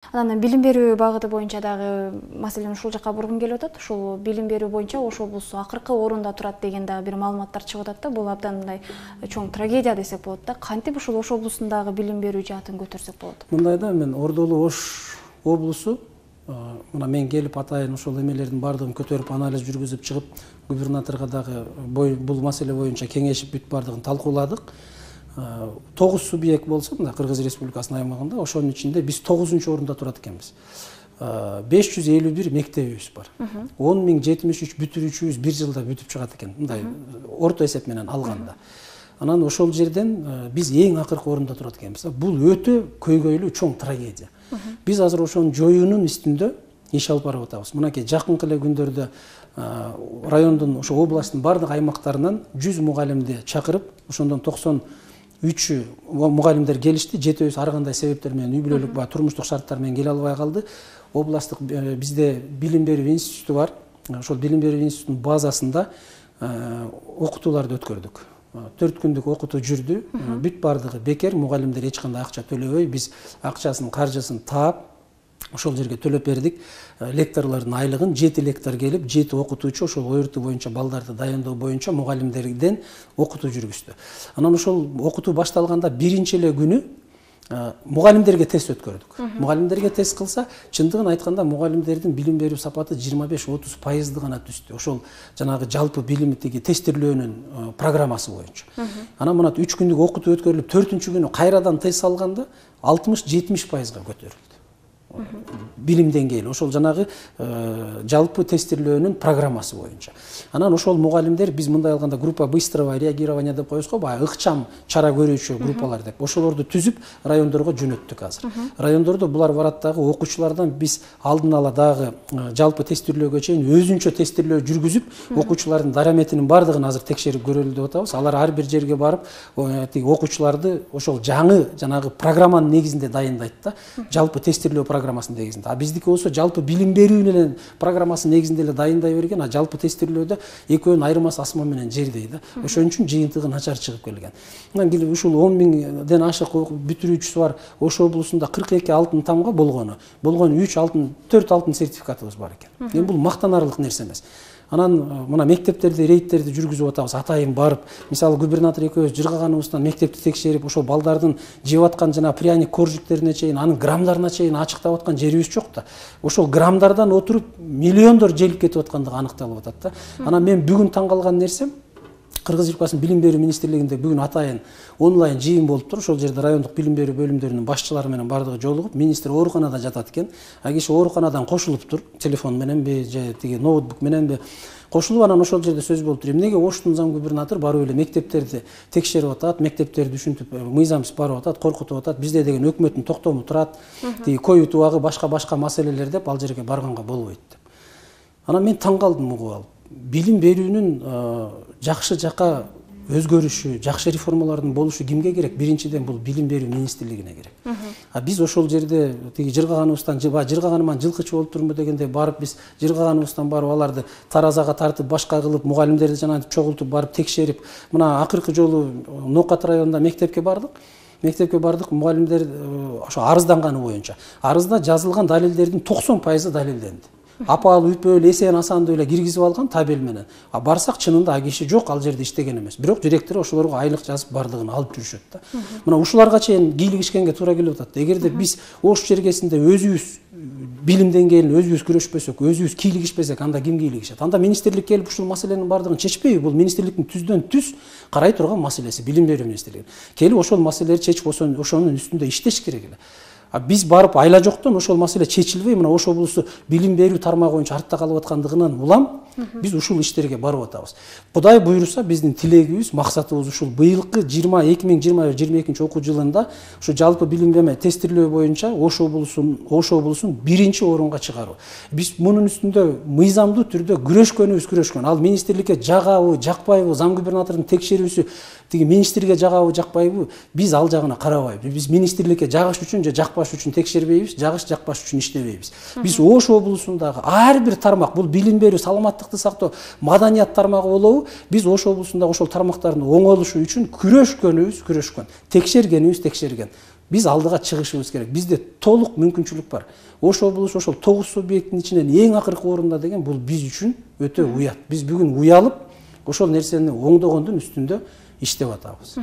Анан билим берүү багыты боюнча дагы маселени ушул жака бургум келип атат. Ушул билим берүү боюнча Ош облусу акыркы орунда турат деген дагы бир маалыматтар чыгып атат да. Бул абдан мындай чоң трагедия десек болот да. Кантип ушул Ош облусундагы билим берүү жаатын көтөрсөк болот? Мындай да, мен Ордолу Ош облусу мына мен келип атайын ошол эмелердин баардыгын көтөрүп анализ жүргүзүп чыгып, губернаторго дагы бул маселе боюнча кеңешип бүт баардыгын талкууладык. 9 субъект болсо, мына Кыргыз Республикасынын аймагында, ошонун ичинде биз 9-орунда турат экенбиз. 551 мектебибиз бар. 10.073 бүтүрүүчүбүз бир жылда бүтүп чыгат экен. Мындай орто эсеп менен алганда. Анан ошол жерден биз эң акыркы орунда турат экенбиз. Бул өтө көйгөйлүү чоң трагедия. Биз азыр ошонун жоюунун үстүндө иш алып барып атабыз. Мынакей жакынкы эле күндөрдө райондун, ошо областтын бардык аймактарынан 100 мугалимди чакырып, ошондон 93 мугалимдер келишти. 7-өсү ар кандай себептер менен, үй бүлөлүк ба турмуштук шарттар менен келе албай калды. Областтык бизде билим берүү институту бар. Ошол билим берүү институтунун базасында окутууларды өткөрдүк. 4 күндүк окутуу жүрдү. Бүт бардыгы бекер, мугалимдер эч кандай акча төлөбөй, биз акчасын, каржысын таап ошол жерге төлөп бердик. Лекторлордун айлыгын 7 лектор келип, 7 окутуучу ошол ойртуу боюнча балдарды дайындоо боюнча мугалимдерден окутуу жүргүздү. Анан ошол окутуу башталганда биринчи эле күнү мугалимдерге тест өткөрдүк. Мугалимдерге тест кылса, чындыгын айтканда мугалимдердин билим берүү сапаты 25-30% гана түстү. Ошол жанагы жалпы билимдеги тестирлөөнүн программасы боюнча. Анан мына 3 күндүк окутуу өткөрүлүп, 4-күнү күнү кайрадан тест алганда 60-70%га көтөрүлдү. Билим деңгээли, ошол жанагы жалпы тестирлөөнүн программасы боюнча. Анан ошол мугалимдер, биз мындай алганда группа быстрого реагирования деп коебуз го, баягы ыкчам чара көрүүчү группалар деп. Ошолорду түзүп райондорго жөнөттүк азыр. Райондордо булар барат дагы окуучулардан биз алдын ала дагы жалпы тестирлөөгө чейин өзүнчө тестирлөө жүргүзүп, окуучулардын дараметинин бардыгын азыр текшерип көрөлү деп атабыз. Алар ар бир жерге барып, тиги окуучуларды ошол жаңы жанагы программанын негизинде дайындайт да. Жалпы тестирлөө программасынын негизинде. А биздики болсо жалпы билим берүү менен программасынын негизинде эле дайындай берген, а жалпы тестирлөөдө экөөнүн айырмасы асман менен жердей да. Ошон үчүн жыйынтыгы начар чыгып келген. Анан келип ушул 10.000ден ашык бүтүрүүчүсү бар Ош облусунда 42 алтын тамга болгону 3 алтын, 4 алтын сертификатыбыз бар экен. Эми бул мактанарлык нерсе эмес. Анан мына мектептерди, рейдтерди жүргүзүп атабыз. Атайын барып, мисалы губернатор экөөбүз жыргаганыбыздан мектепти текшерип, ошол балдардын жеп аткан жана пряник коржиктерине чейин, анын граммдарына чейин ачыктап аткан жерибиз жок да. Ошол граммдардан отуруп миллиондор желип кетип аткандыгы аныкталып атат да. Анан мен бүгүн таң калган нерсем, Кыргыз Республикасынын билим берүү министрлигинде бүгүн атайын онлайн жыйын болуптур. Ошол жерде райондук билим берүү бөлүмдөрүнүн башчылары менен бардыгы жолугуп, министр ооруканада жатат экен. А киши ооруканадан кошулуптур, телефон мененби же тиги ноутбук мененби кошулуп, анан ошол жерде сөз болуптур. Эмнеге Оштун зам губернатор барып эле мектептерди текшерип атат, мектептерди түшүнтүп, мыйзамсыз барып атат, коркутуп атат. Бизде деген өкмөттүн токтому турат, тиги ковид убагы, башка маселелер деп ал жерге барганга болбойт деп. Анан мен таң калдым угуп алып. Билим берүүнүн жакшы жака өзгөрүшү, жакшы реформалардын болушу кимге керек? Биринчиден бул билим берүү министрлигине керек. А биз ошол жерде тиги жыргаганыман жылкычы болуп турму дегенде барып биз жыргаганыбыздан барып аларды таразага тартып, башка кылып, мугалимдерди жанагы чогултуп барып текшерип, мына акыркы жолу Ноокат районунда мектепке бардык, мугалимдер ошо арызданганы боюнча. Арызда жазылган далилдердин 90% далилденди. Апал үпөл эсен асандуу эле киргизип алган табел менен. А барсак чынында а киши жок, ал жерде иштеген эмес. Бирок директор ошолорго айлык жазып бардыгын алып жүрүшөт да. Мына ушуларга чейин кийлигишкенге туура келип атат. Эгерде биз Ош жергесинде өзүбүз билим деңгээлин өзүбүз күрөшпөсөк, өзүбүз кийлигишпесек, анда ким кийлигишет? Анда министрлик келип ушул маселенин бардыгын чечпейби? Бул министрликтин түздөн түз карай турган маселеси, билим берүү министрлиги. Келип ошол маселелерди чечип, ошонун үстүндө иштеш керек эле. А биз барып айла жоктон ошол маселе чечилбей, мына Ош облусу билим берүү тармагы боюнча артта калып аткандыгынан улам биз ушул иштерге барып атабыз. Кудай буйруса, биздин тилегибиз, максатыбыз ушул быйылкы 2020-2022 окуу жылында ушу жалпы билим берүү тестирлөө боюнча Ош облусун биринчи орунга чыгаруу. Биз мунун үстүндө мыйзамдуу түрдө күрөшкөн. Ал министрликке жагабы, жакпайбы, зам губернатордун текшерүүсү тиги министрге жагабы, жакпайбы, биз ал жагына карабайбыз. Биз министрликке жагыш үчүн же жакпаш үчүн текшербейбиз, жакпаш үчүн иштебейбиз. Биз Ош облусундагы ар бир тармак, бул билим берүү, саламаттыкты сактоо, маданият тармагы болобу, биз Ош облусундагы ошол тармактардын оңолушу үчүн күрөшкөн. Текшерген. биз алдыга чыгышыбыз керек. Бизде толук мүмкүнчүлүк бар. Ош облусу ошол 9 субъекттин ичинен эң акыркы орунда деген бул биз үчүн өтө уят. Биз бүгүн уялып ошол нерсени оңдогондун үстүндө иштеп атабыз.